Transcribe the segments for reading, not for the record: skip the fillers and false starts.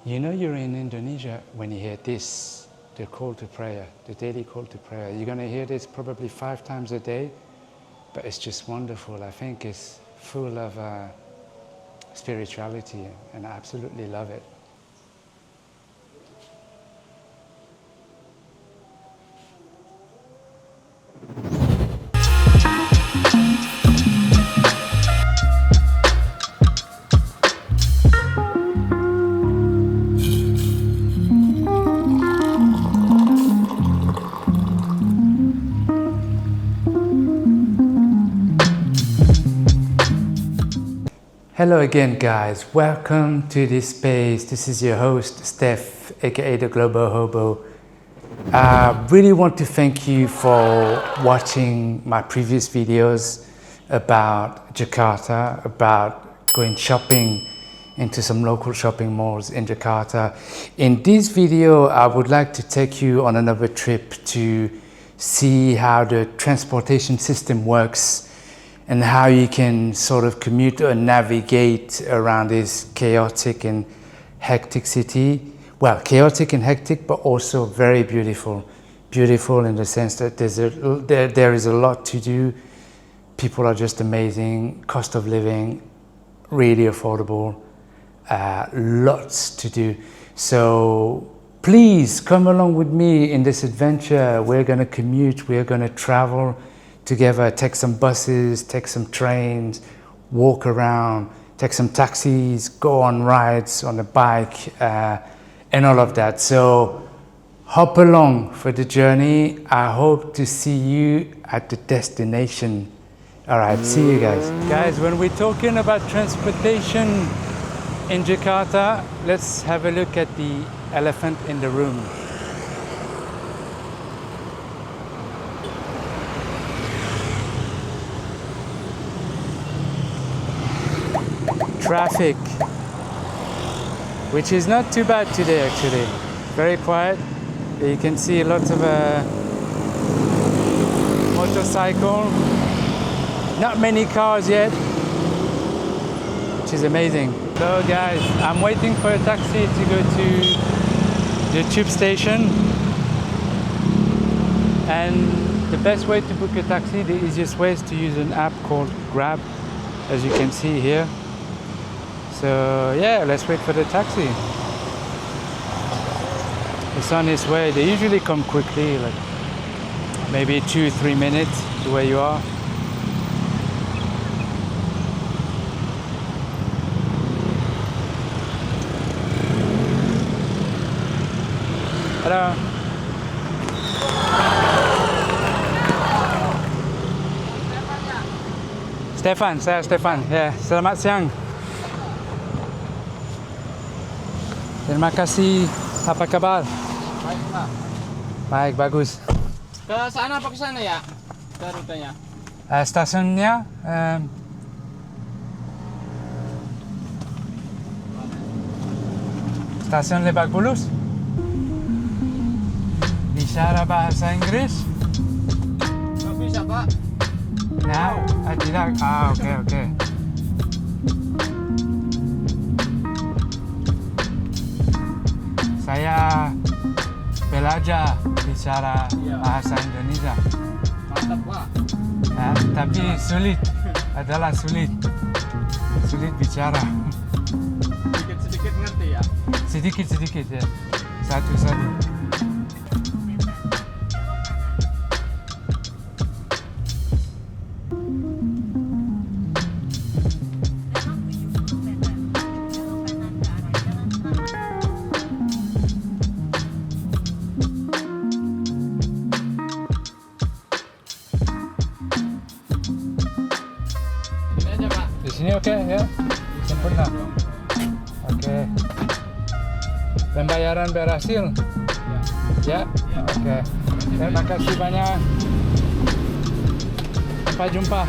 You know you're in Indonesia when you hear this, the call to prayer, the daily call to prayer. You're going to hear this probably 5 times a day, but it's just wonderful. I think it's full of spirituality, and I absolutely love it. Hello again, guys. Welcome to this space. This is your host, Steph, aka the Global Hobo. I really want to thank you for watching my previous videos about Jakarta, about going shopping into some local shopping malls in Jakarta. In this video, I would like to take you on another trip to see how the transportation system works and how you can sort of commute or navigate around this chaotic and hectic city. Well, chaotic and hectic, but also very beautiful. Beautiful in the sense that there is a lot to do. People are just amazing. Cost of living, really affordable. Lots to do. So please come along with me in this adventure. We're gonna commute, we're gonna travel together, take some buses, take some trains, walk around, take some taxis, go on rides on a bike, and all of that. So hop along for the journey. I hope to see you at the destination. All right, see you guys. Guys, when we're talking about transportation in Jakarta, let's have a look at the elephant in the room. Traffic, which is not too bad today actually. Very quiet. You can see lots of motorcycle. Not many cars yet, which is amazing. So guys, I'm waiting for a taxi to go to the tube station. And the best way to book a taxi, the easiest way is to use an app called Grab, as you can see here. So yeah, let's wait for the taxi. It's on its way. They usually come quickly, like maybe 2-3 minutes to where you are. Hello. Stefan, saya Stefan. Ya, selamat siang. Terima kasih. Apa kabar? Baik, Pak. Baik, bagus. Ke sana apa ke sana ya? Ke rutenya? Stasiunnya stasiun Lebak Bulus. Bicara bahasa Inggris? Nggak bisa, Pak. Nah, tidak. Oke. Saya belajar bicara bahasa Indonesia. Mantap, Pak. Nah, tapi sulit bicara. Sedikit ngerti ya? Sedikit ya. Satu. Di sini oke ya? Sempurna. Oke. Pembayaran berhasil? Ya? Oke. Terima kasih banyak. Sampai jumpa.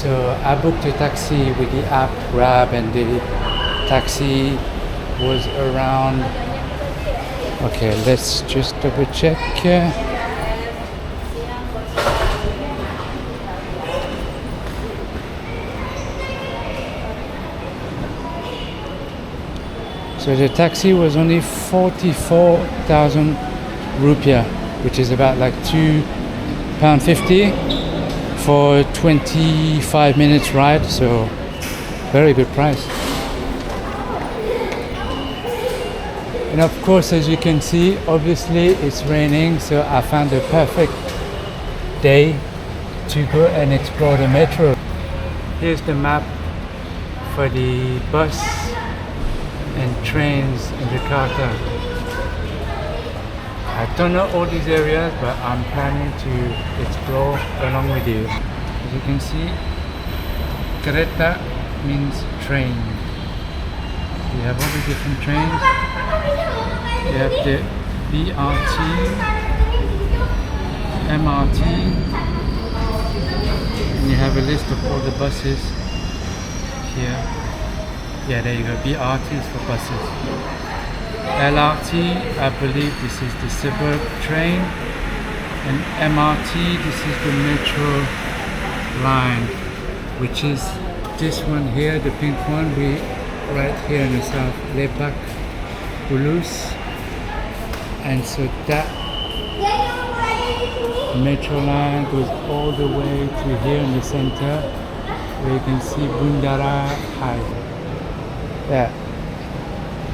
So I booked a taxi with the app Grab, and the taxi was around Okay, let's just double check. So the taxi was only 44,000 rupiah, which is about like £2.50 for 25 minutes ride. So very good price. And of course, as you can see, obviously it's raining, so I found a perfect day to go and explore the metro. Here's the map for the bus and trains in Jakarta. I don't know all these areas, but I'm planning to explore along with you. As you can see, kereta means train. You have all the different trains. You have the BRT, MRT, and you have a list of all the buses here. Yeah, there you go. BRT is for buses. LRT, I believe this is the suburb train, and MRT, this is the metro line, which is this one here, the pink one. We right here in the south, Lebak Bulus. And so that metro line goes all the way to here in the center, where you can see Bundara High. Yeah.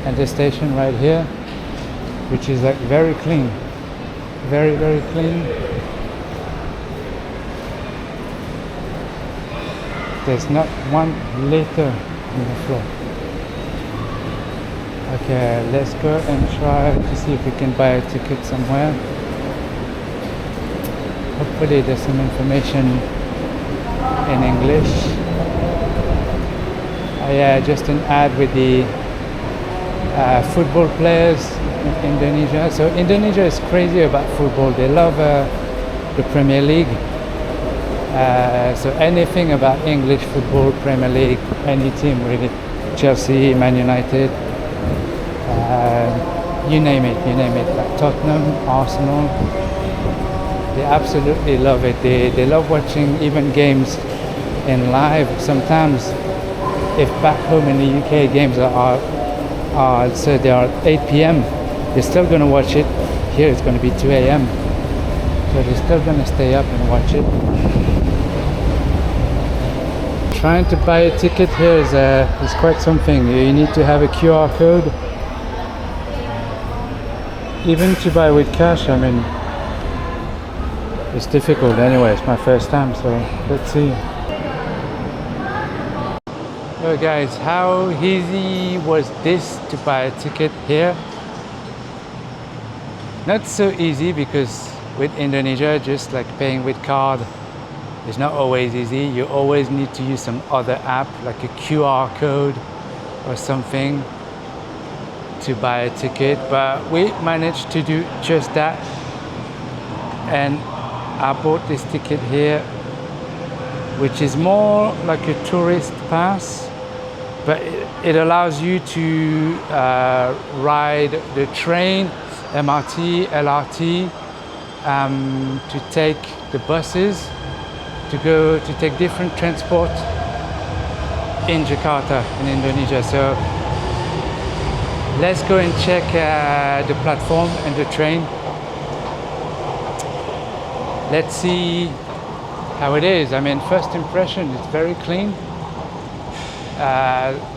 And the station right here, which is like very clean. Very, very clean. There's not one litter in the floor. Okay, let's go and try to see if we can buy a ticket somewhere. Hopefully there's some information in English. Yeah, just an ad with the football players in Indonesia. So Indonesia is crazy about football. They love the Premier League. So anything about English football, Premier League, any team really. Chelsea, Man United. You name it, like Tottenham, Arsenal, they absolutely love it. They love watching even games in live. Sometimes if back home in the UK games are so they are at 8 p.m, they're still going to watch it. Here it's going to be 2 a.m, so they're still going to stay up and watch it. Trying to buy a ticket here is quite something. You need to have a QR code. Even to buy with cash, I mean, it's difficult anyway. It's my first time, so let's see. So guys, how easy was this to buy a ticket here? Not so easy, because with Indonesia, just like paying with card, it's not always easy. You always need to use some other app, like a QR code or something, to buy a ticket. But we managed to do just that, and I bought this ticket here, which is more like a tourist pass, but it allows you to ride the train, MRT, LRT, to take the buses, to take different transport in Jakarta, in Indonesia. So let's go and check the platform and the train. Let's see how it is. I mean, first impression, it's very clean.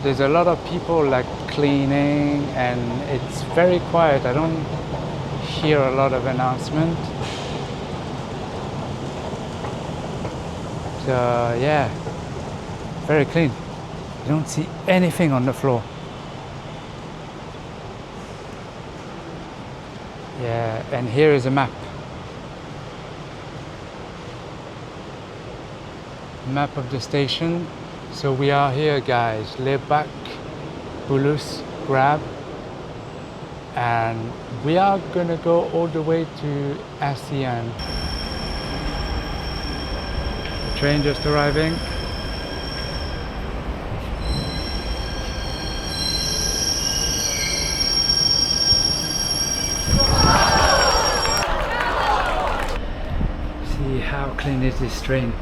There's a lot of people like cleaning, and it's very quiet. I don't hear a lot of announcement. So yeah, very clean. You don't see anything on the floor. Yeah, and here is a map. Map of the station. So we are here, guys, Lebak Bulus Grab, and we are gonna go all the way to ASEAN. The train just arriving. clean is this train.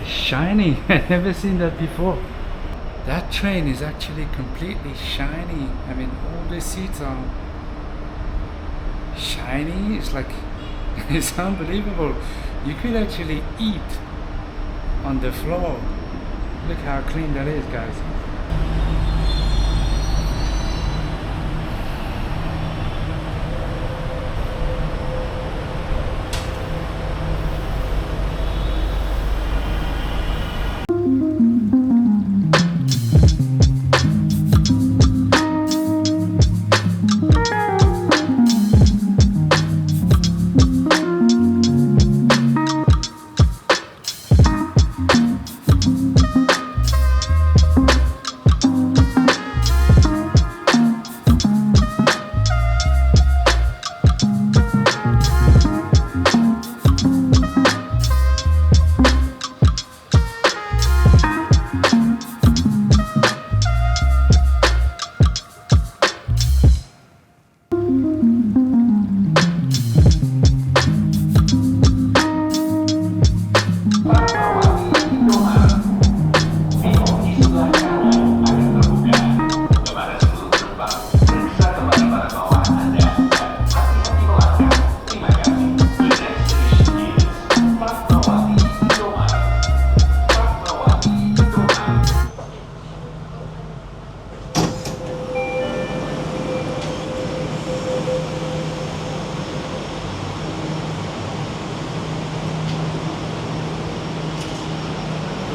It's shiny. I've never seen that before. That train is actually completely shiny. I mean, all the seats are shiny. It's like, it's unbelievable. You could actually eat on the floor. Look how clean that is, guys.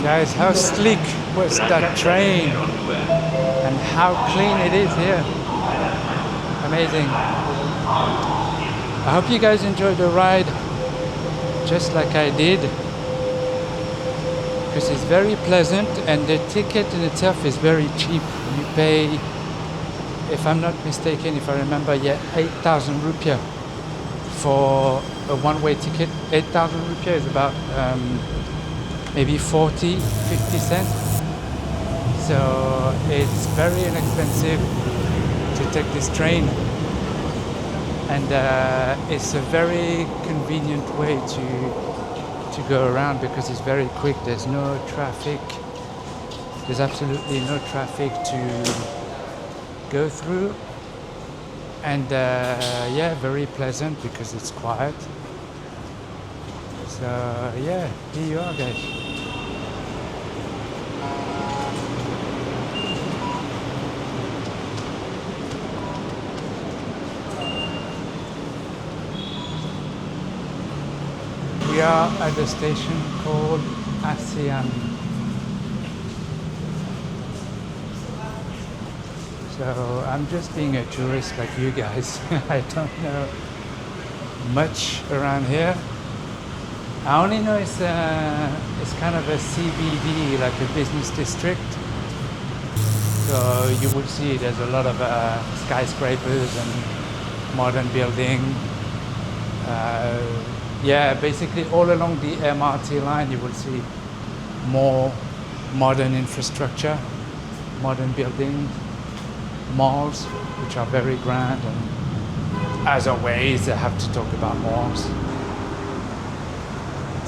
Guys, how sleek was that train and how clean it is here. Amazing. I hope you guys enjoyed the ride just like I did, because it's very pleasant and the ticket in itself is very cheap. You pay, if I'm not mistaken, if I remember, 8,000 rupiah for a one-way ticket. 8,000 rupiah is about maybe 40, 50 cents. So it's very inexpensive to take this train. And it's a very convenient way to go around because it's very quick. There's no traffic. There's absolutely no traffic to go through. And yeah, very pleasant because it's quiet. So yeah, here you are, guys. We are at a station called ASEAN. So I'm just being a tourist like you guys. I don't know much around here. I only know it's kind of a CBD, like a business district. So you would see there's a lot of skyscrapers and modern building. Yeah, basically all along the MRT line you will see more modern infrastructure, modern buildings, malls, which are very grand. And as always, I have to talk about malls.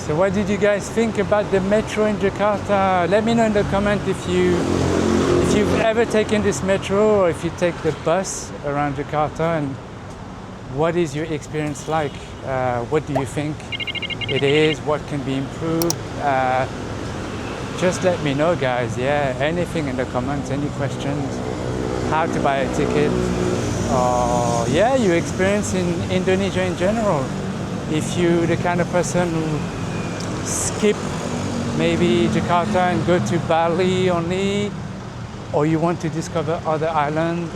So what did you guys think about the metro in Jakarta? Let me know in the comment if you've ever taken this metro or if you take the bus around Jakarta, and what is your experience like? What do you think it is? What can be improved? Just let me know, guys. Yeah, anything in the comments, any questions, how to buy a ticket, or yeah, your experience in Indonesia in general. If you're the kind of person who skip maybe Jakarta and go to Bali only, or you want to discover other islands,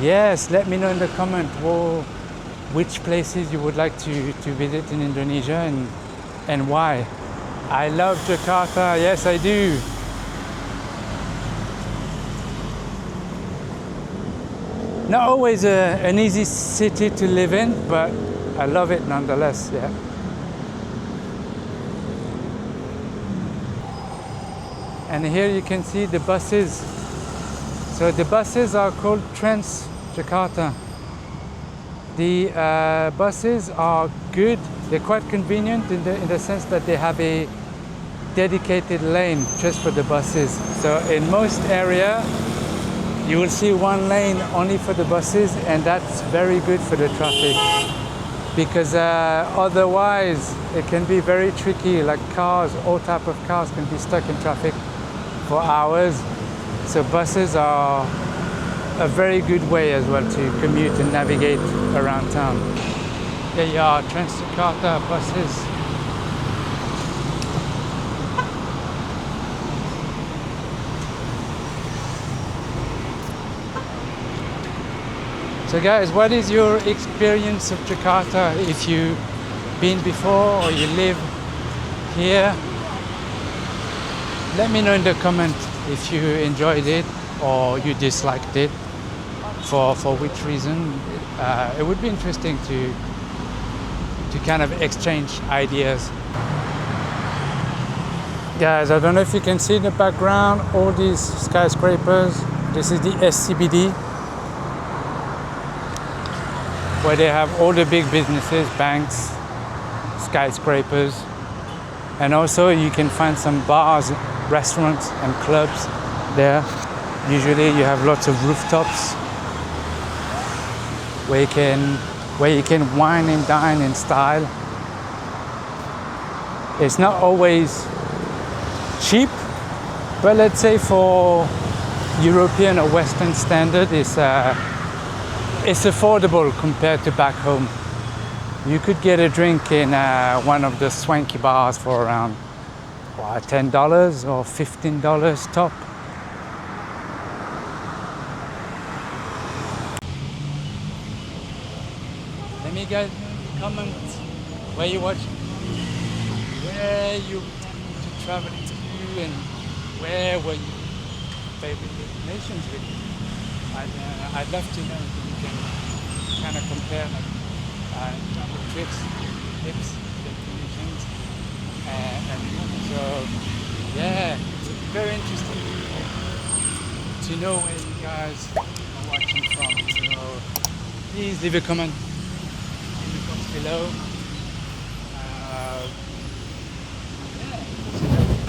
yes, let me know in the comment which places you would like to visit in Indonesia and why. I love Jakarta, yes I do. Not always an easy city to live in, but I love it nonetheless, yeah. And here you can see the buses. So the buses are called TransJakarta. The buses are good. They're quite convenient in the sense that they have a dedicated lane just for the buses. So in most area, you will see one lane only for the buses, and that's very good for the traffic. Because otherwise it can be very tricky, like cars, all type of cars can be stuck in traffic for hours. So buses are a very good way as well to commute and navigate around town. There you are, TransJakarta buses. So guys, what is your experience of Jakarta? If you've been before or you live here, let me know in the comment if you enjoyed it or you disliked it, for which reason. It would be interesting to kind of exchange ideas. Guys, I don't know if you can see in the background all these skyscrapers. This is the SCBD, where they have all the big businesses, banks, skyscrapers, and also you can find some bars, restaurants and clubs there. Usually you have lots of rooftops where you can wine and dine in style. It's not always cheap, but let's say for European or Western standard, it's affordable compared to back home. You could get a drink in one of the swanky bars for around $10 or $15 top. Let me guys comment where you watch, where you planning to travel to, and where were your favorite destinations with. I'd love to know if you can kind of compare like travel trips, tips, destinations, and so yeah, it's very interesting to know where you guys are watching from. So please leave a comment in the box below.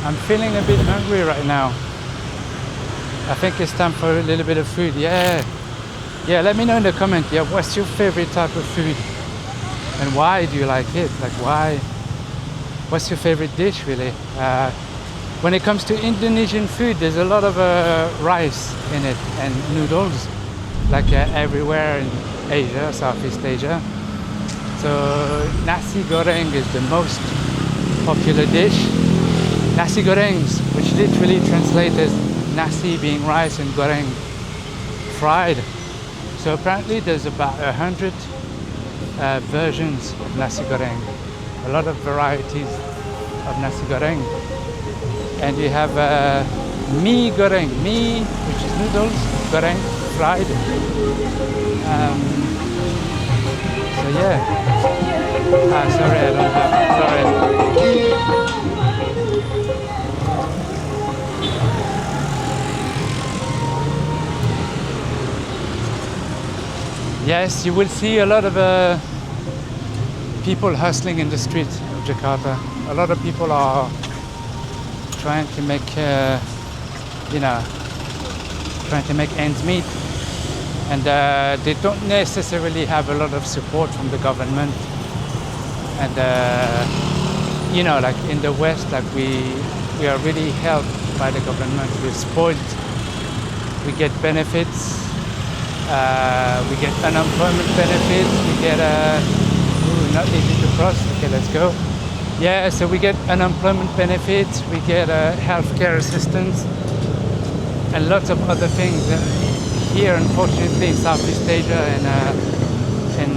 I'm feeling a bit hungry right now. I think it's time for a little bit of food. Yeah, let me know in the comment. Yeah, what's your favorite type of food and why do you like it? Like why? What's your favorite dish really? When it comes to Indonesian food, there's a lot of rice in it and noodles, like everywhere in Asia, Southeast Asia. So nasi goreng is the most popular dish. Nasi gorengs, which literally translates as nasi being rice and goreng fried. So apparently there's about 100 versions of nasi goreng, a lot of varieties of nasi goreng. And you have mee goreng, mee, which is noodles, goreng, fried. So yeah. Sorry, I don't have, sorry. Yes, you will see a lot of people hustling in the streets of Jakarta. A lot of people are trying to make, trying to make ends meet, and they don't necessarily have a lot of support from the government. And like in the West, like we are really helped by the government. We're spoiled. We get benefits. We get unemployment benefits, we get not easy to cross, okay, let's go. Yeah, so we get unemployment benefits, we get healthcare assistance, and lots of other things. Here, unfortunately, in Southeast Asia and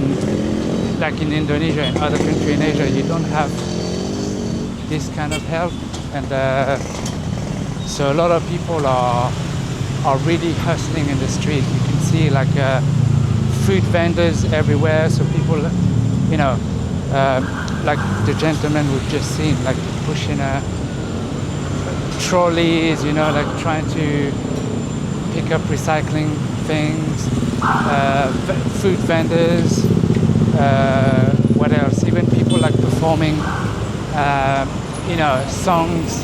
like in Indonesia and other countries in Asia, you don't have this kind of help. And so a lot of people are really hustling in the street. You can see like food vendors everywhere. So people, like the gentleman we've just seen, like pushing trolleys, like trying to pick up recycling things. Food vendors, what else? Even people like performing, songs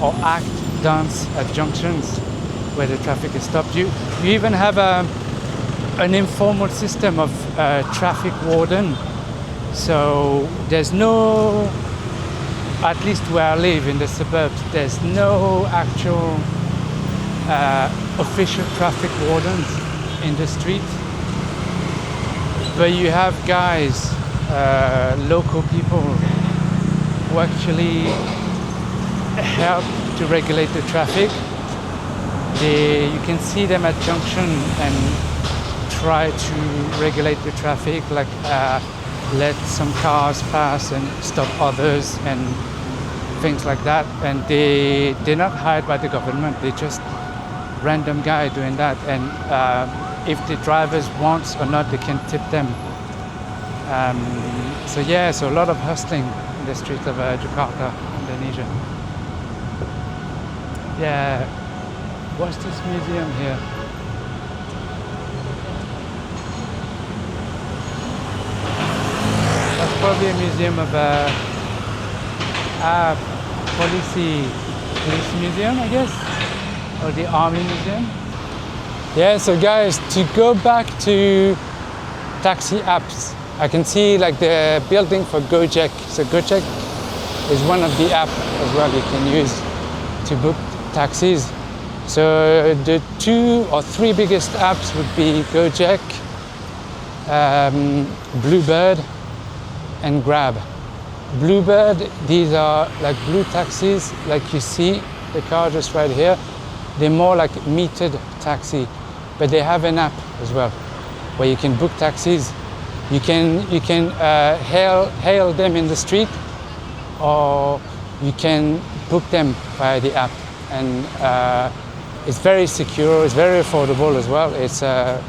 or act, dance at junctions where the traffic is stopped. You even have an informal system of traffic warden. So there's no, at least where I live in the suburbs, there's no actual official traffic wardens in the street. But you have guys, local people, who actually help to regulate the traffic. You can see them at junction and try to regulate the traffic, like let some cars pass and stop others and things like that. And they're not hired by the government, they're just random guy doing that. And if the drivers want or not, they can tip them. So a lot of hustling in the streets of Jakarta, Indonesia. Yeah, what's this museum here? That's probably a museum of police museum, I guess, or the army museum. Yeah, so guys, to go back to taxi apps, I can see like the building for Gojek. So Gojek is one of the apps as well you can use to book taxis. So the 2 or 3 biggest apps would be Gojek, Bluebird, and Grab. Bluebird, these are like blue taxis, like you see the car just right here. They're more like metered taxi, but they have an app as well where you can book taxis. You can hail them in the street, or you can book them via the app. And it's very secure, it's very affordable as well. It's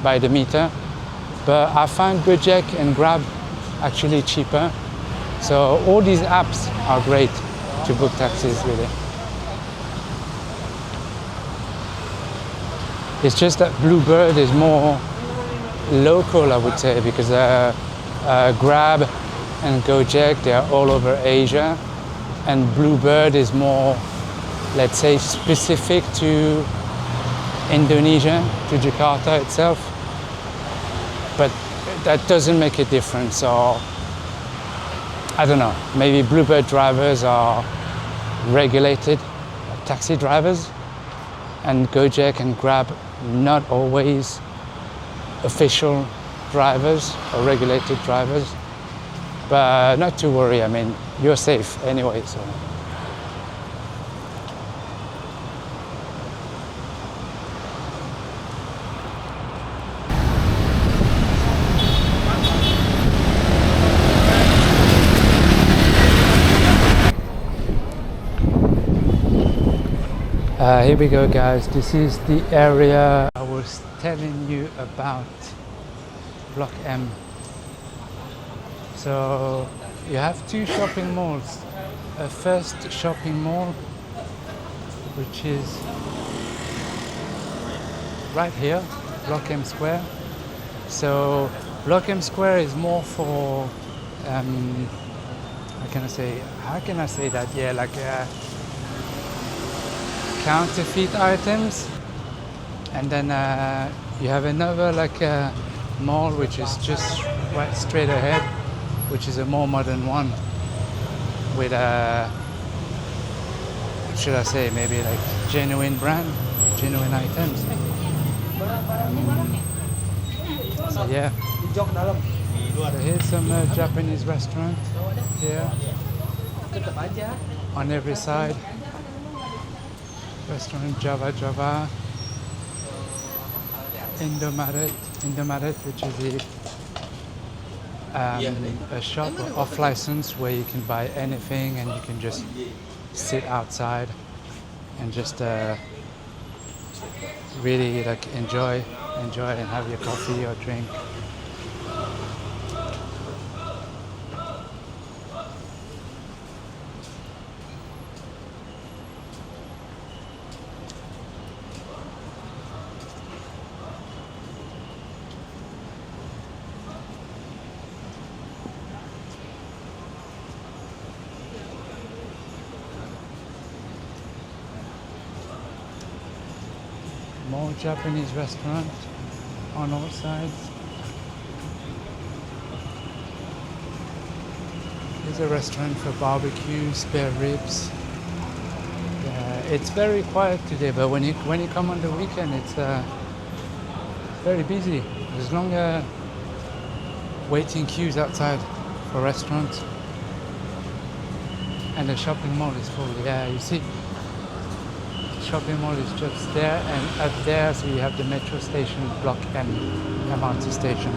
by the meter. But I find Gojek and Grab actually cheaper. So all these apps are great to book taxis with it. It's just that Bluebird is more local, I would say, because Grab and Gojek, they are all over Asia, and Bluebird is more, let's say, specific to Indonesia, to Jakarta itself. But that doesn't make a difference. Or I don't know, maybe Bluebird drivers are regulated taxi drivers, and Gojek and Grab not always official drivers or regulated drivers. But not to worry, I mean, you're safe anyway, so. Here we go, guys. This is the area I was telling you about, Block M. So you have 2 shopping malls. A first shopping mall, which is right here, Block M Square. So Block M Square is more for, how can I say that? Yeah, like counterfeit items. And then you have another like mall which is just right straight ahead, which is a more modern one with should I say, maybe like genuine items. So yeah, so here's some Japanese restaurant here on every side. Restaurant Java, Indomaret, which is a shop off license where you can buy anything and you can just sit outside and just really like enjoy and have your coffee or drink. more Japanese restaurants on all sides. There's a restaurant for barbecue, spare ribs. It's very quiet today, but when you come on the weekend, it's very busy. There's longer waiting queues outside for restaurants, and the shopping mall is full. Yeah, you see, the shopping mall is just there, and up there, so you have the metro station block and MRT station.